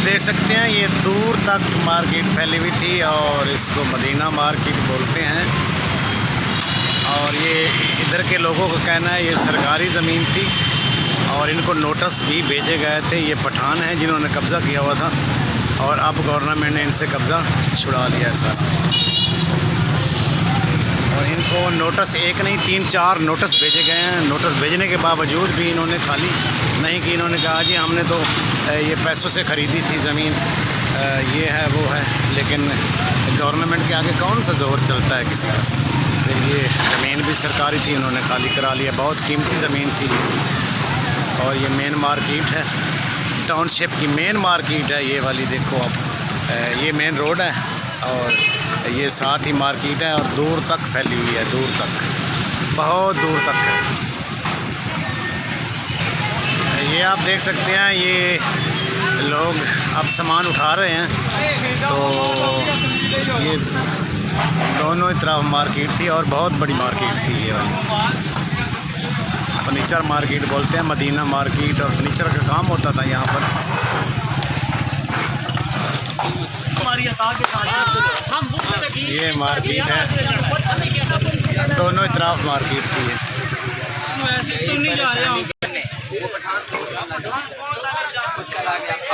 देख सकते हैं ये दूर तक मार्केट फैली हुई थी और इसको मदीना मार्केट बोलते हैं। और ये इधर के लोगों का कहना है ये सरकारी ज़मीन थी और इनको नोटिस भी भेजे गए थे। ये पठान हैं जिन्होंने कब्ज़ा किया हुआ था और अब गवर्नमेंट ने इनसे कब्ज़ा छुड़ा लिया है सारा। और इनको नोटिस एक नहीं 3-4 नोटिस भेजे गए हैं। नोटिस भेजने के बावजूद भी इन्होंने खाली नहीं कि इन्होंने कहा जी हमने तो ये पैसों से ख़रीदी थी ज़मीन, ये है वो है, लेकिन गवर्नमेंट के आगे कौन सा जोर चलता है किसी का। फिर ये ज़मीन भी सरकारी थी, इन्होंने खाली करा लिया। बहुत कीमती ज़मीन थी और ये मेन मार्केट है, टाउनशिप की मेन मार्केट है ये वाली। देखो आप, ये मेन रोड है और ये साथ ही मार्केट है और दूर तक फैली हुई है, दूर तक, बहुत दूर तक है। ये आप देख सकते हैं ये लोग अब सामान उठा रहे हैं। तो ये दोनों ही तरफ मार्केट थी और बहुत बड़ी मार्केट थी ये वाली। फर्नीचर मार्केट बोलते हैं, मदीना मार्केट, और फर्नीचर का काम होता था यहाँ पर। ये मार्केट है, दोनों ही तरफ मार्केट थी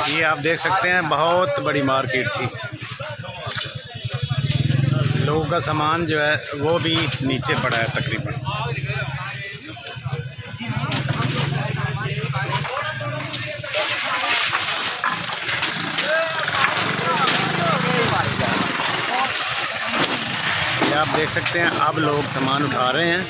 ये आप देख सकते हैं बहुत बड़ी मार्केट थी। लोगों का सामान जो है वो भी नीचे पड़ा है तकरीबन। आप देख सकते हैं अब लोग सामान उठा रहे हैं।